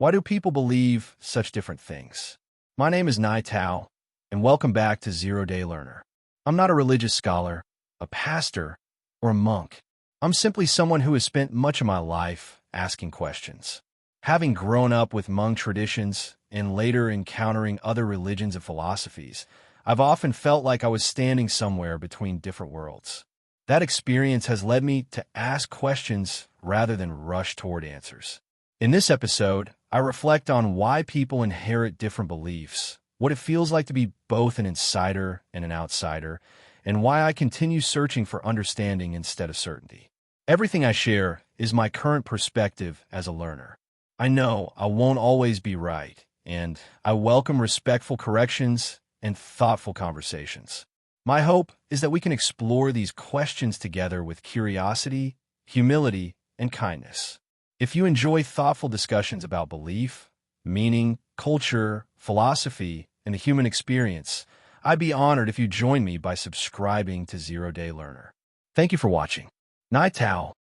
Why do people believe such different things? My name is Nai Thao, and welcome back to ZeroDay Learner. I'm not a religious scholar, a pastor, or a monk. I'm simply someone who has spent much of my life asking questions. Having grown up with Hmong traditions and later encountering other religions and philosophies, I've often felt like I was standing somewhere between different worlds. That experience has led me to ask questions rather than rush toward answers. In this episode, I reflect on why people inherit different beliefs, what it feels like to be both an insider and an outsider, and why I continue searching for understanding instead of certainty. Everything I share is my current perspective as a learner. I know I won't always be right, and I welcome respectful corrections and thoughtful conversations. My hope is that we can explore these questions together with curiosity, humility, and kindness. If you enjoy thoughtful discussions about belief, meaning, culture, philosophy, and the human experience, I'd be honored if you join me by subscribing to ZeroDay Learner. Thank you for watching. Nai Thao.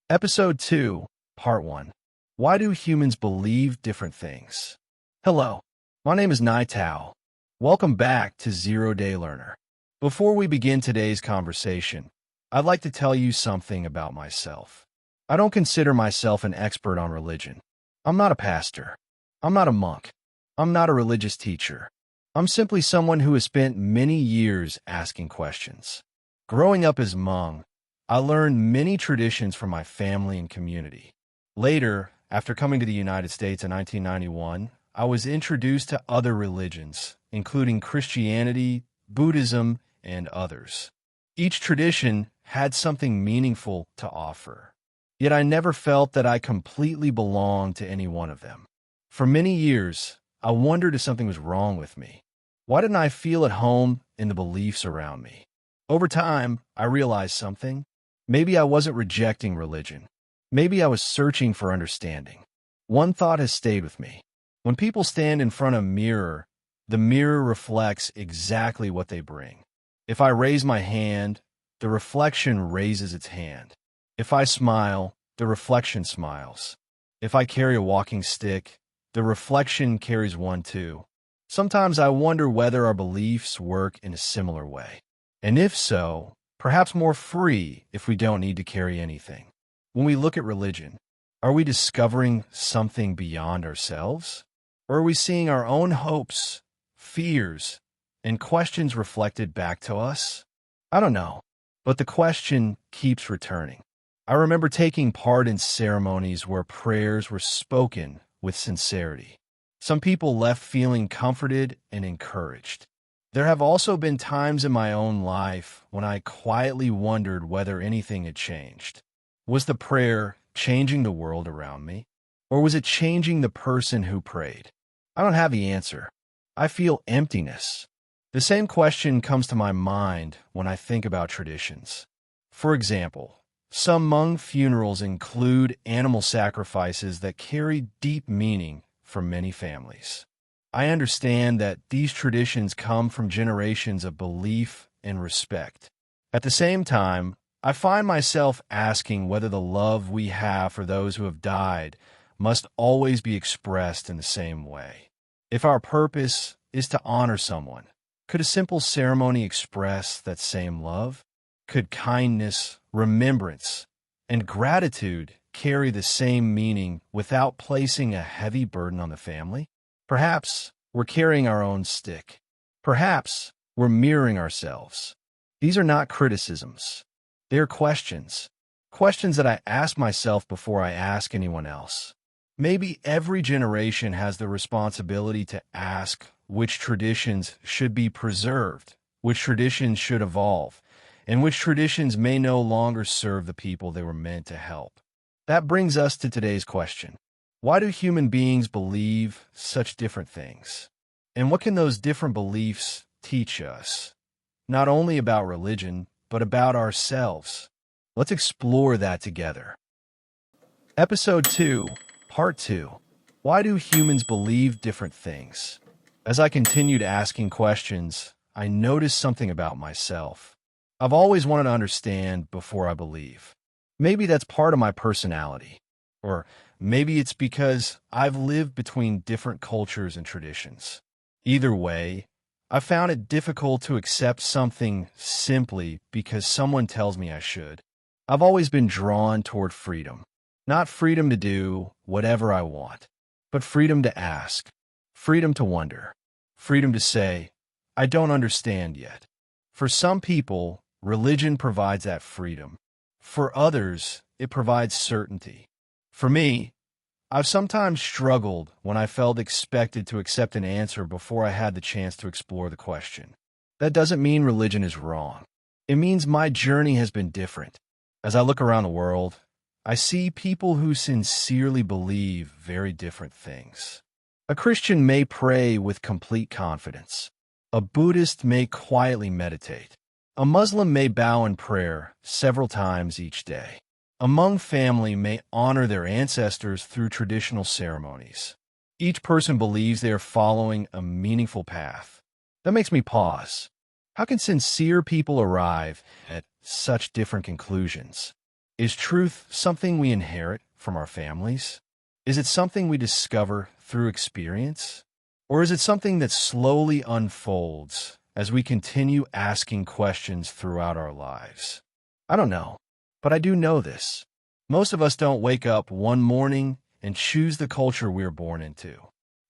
Episode 2, Part 1. Why do humans believe different things? Hello, my name is Nai Thao. Welcome back to ZeroDay Learner. Before we begin today's conversation, I'd like to tell you something about myself. I don't consider myself an expert on religion. I'm not a pastor. I'm not a monk. I'm not a religious teacher. I'm simply someone who has spent many years asking questions. Growing up as Hmong, I learned many traditions from my family and community. Later, after coming to the United States in 1991, I was introduced to other religions, including Christianity, Buddhism, and others. Each tradition had something meaningful to offer. Yet I never felt that I completely belonged to any one of them. For many years, I wondered if something was wrong with me. Why didn't I feel at home in the beliefs around me? Over time, I realized something. Maybe I wasn't rejecting religion. Maybe I was searching for understanding. One thought has stayed with me. When people stand in front of a mirror, the mirror reflects exactly what they bring. If I raise my hand, the reflection raises its hand. If I smile, the reflection smiles. If I carry a walking stick, the reflection carries one too. Sometimes I wonder whether our beliefs work in a similar way. And if so, perhaps more free if we don't need to carry anything. When we look at religion, are we discovering something beyond ourselves? Or are we seeing our own hopes, fears, and questions reflected back to us? I don't know, but the question keeps returning. I remember taking part in ceremonies where prayers were spoken with sincerity. Some people left feeling comforted and encouraged. There have also been times in my own life when I quietly wondered whether anything had changed. Was the prayer changing the world around me? Or was it changing the person who prayed? I don't have the answer. I feel emptiness. The same question comes to my mind when I think about traditions. For example, some Hmong funerals include animal sacrifices that carry deep meaning for many families. I understand that these traditions come from generations of belief and respect. At the same time, I find myself asking whether the love we have for those who have died must always be expressed in the same way. If our purpose is to honor someone, could a simple ceremony express that same love? Could kindness, remembrance, and gratitude carry the same meaning without placing a heavy burden on the family? Perhaps we're carrying our own stick. Perhaps we're mirroring ourselves. These are not criticisms. They're questions. Questions that I ask myself before I ask anyone else. Maybe every generation has the responsibility to ask which traditions should be preserved, which traditions should evolve, and which traditions may no longer serve the people they were meant to help. That brings us to today's question. Why do human beings believe such different things? And what can those different beliefs teach us? Not only about religion, but about ourselves. Let's explore that together. Episode 2, Part 2. Why do humans believe different things? As I continued asking questions, I noticed something about myself. I've always wanted to understand before I believe. Maybe that's part of my personality. Or maybe it's because I've lived between different cultures and traditions. Either way, I found it difficult to accept something simply because someone tells me I should. I've always been drawn toward freedom. Not freedom to do whatever I want, but freedom to ask, freedom to wonder, freedom to say, I don't understand yet. For some people, religion provides that freedom. For others, it provides certainty. For me, I've sometimes struggled when I felt expected to accept an answer before I had the chance to explore the question. That doesn't mean religion is wrong. It means my journey has been different. As I look around the world, I see people who sincerely believe very different things. A Christian may pray with complete confidence. A Buddhist may quietly meditate. A Muslim may bow in prayer several times each day. A Hmong family may honor their ancestors through traditional ceremonies. Each person believes they are following a meaningful path. That makes me pause. How can sincere people arrive at such different conclusions? Is truth something we inherit from our families? Is it something we discover through experience? Or is it something that slowly unfolds as we continue asking questions throughout our lives? I don't know, but I do know this. Most of us don't wake up one morning and choose the culture we're born into.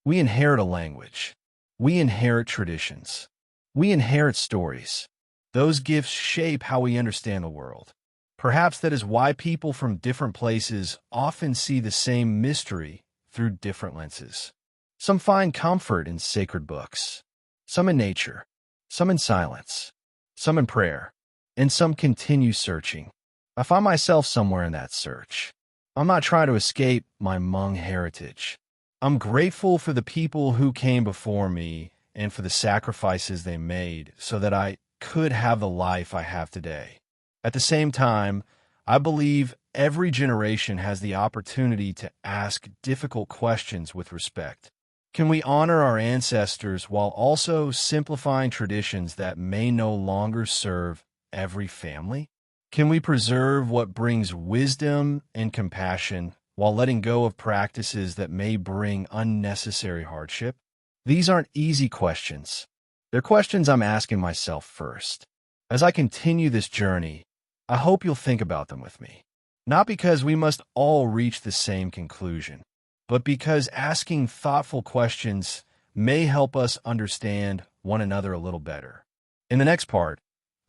We inherit a language. We inherit traditions. We inherit stories. Those gifts shape how we understand the world. Perhaps that is why people from different places often see the same mystery through different lenses. Some find comfort in sacred books, some in nature, some in silence, some in prayer, and some continue searching. I find myself somewhere in that search. I'm not trying to escape my Hmong heritage. I'm grateful for the people who came before me and for the sacrifices they made so that I could have the life I have today. At the same time, I believe every generation has the opportunity to ask difficult questions with respect. Can we honor our ancestors while also simplifying traditions that may no longer serve every family? Can we preserve what brings wisdom and compassion while letting go of practices that may bring unnecessary hardship? These aren't easy questions. They're questions I'm asking myself first. As I continue this journey, I hope you'll think about them with me. Not because we must all reach the same conclusion, but because asking thoughtful questions may help us understand one another a little better. In the next part,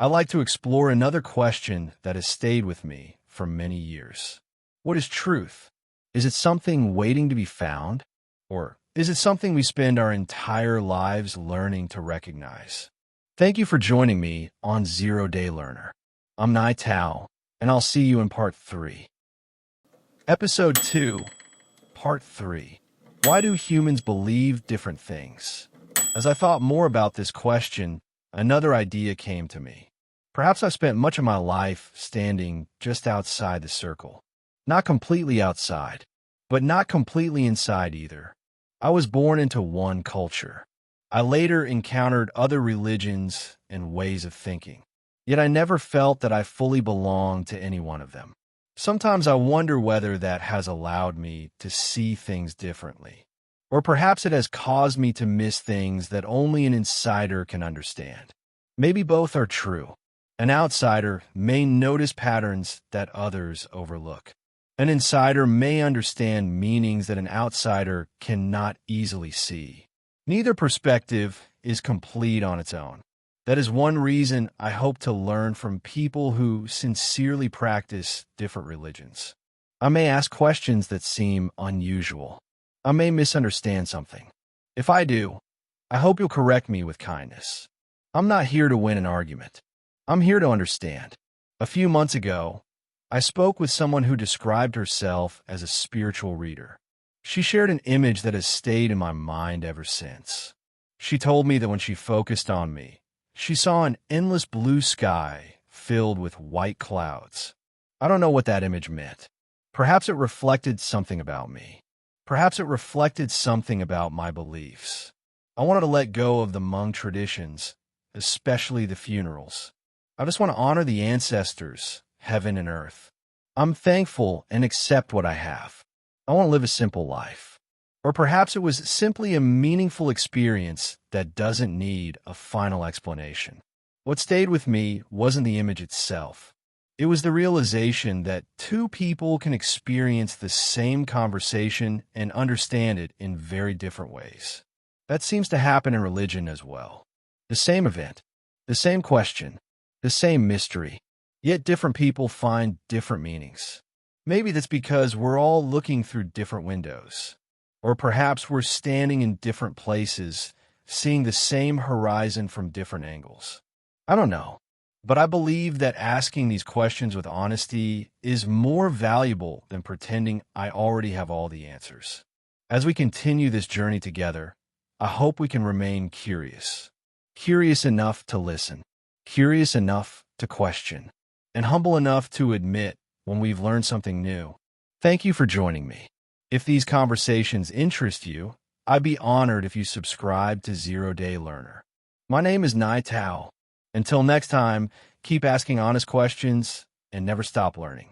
I'd like to explore another question that has stayed with me for many years. What is truth? Is it something waiting to be found? Or is it something we spend our entire lives learning to recognize? Thank you for joining me on ZeroDay Learner. I'm Nai Thao, and I'll see you in Part 3. Episode 2, Part 3. Why do humans believe different things? As I thought more about this question, another idea came to me. Perhaps I've spent much of my life standing just outside the circle. Not completely outside, but not completely inside either. I was born into one culture. I later encountered other religions and ways of thinking. Yet I never felt that I fully belonged to any one of them. Sometimes I wonder whether that has allowed me to see things differently. Or perhaps it has caused me to miss things that only an insider can understand. Maybe both are true. An outsider may notice patterns that others overlook. An insider may understand meanings that an outsider cannot easily see. Neither perspective is complete on its own. That is one reason I hope to learn from people who sincerely practice different religions. I may ask questions that seem unusual. I may misunderstand something. If I do, I hope you'll correct me with kindness. I'm not here to win an argument. I'm here to understand. A few months ago, I spoke with someone who described herself as a spiritual reader. She shared an image that has stayed in my mind ever since. She told me that when she focused on me, she saw an endless blue sky filled with white clouds. I don't know what that image meant. Perhaps it reflected something about me. Perhaps it reflected something about my beliefs. I wanted to let go of the Hmong traditions, especially the funerals. I just want to honor the ancestors, heaven and earth. I'm thankful and accept what I have. I want to live a simple life. Or perhaps it was simply a meaningful experience that doesn't need a final explanation. What stayed with me wasn't the image itself. It was the realization that two people can experience the same conversation and understand it in very different ways. That seems to happen in religion as well. The same event, the same question, the same mystery, yet different people find different meanings. Maybe that's because we're all looking through different windows. Or perhaps we're standing in different places, seeing the same horizon from different angles. I don't know, but I believe that asking these questions with honesty is more valuable than pretending I already have all the answers. As we continue this journey together, I hope we can remain curious. Curious enough to listen, curious enough to question, and humble enough to admit when we've learned something new. Thank you for joining me. If these conversations interest you, I'd be honored if you subscribe to ZeroDay Learner. My name is Nai Thao. Until next time, keep asking honest questions and never stop learning.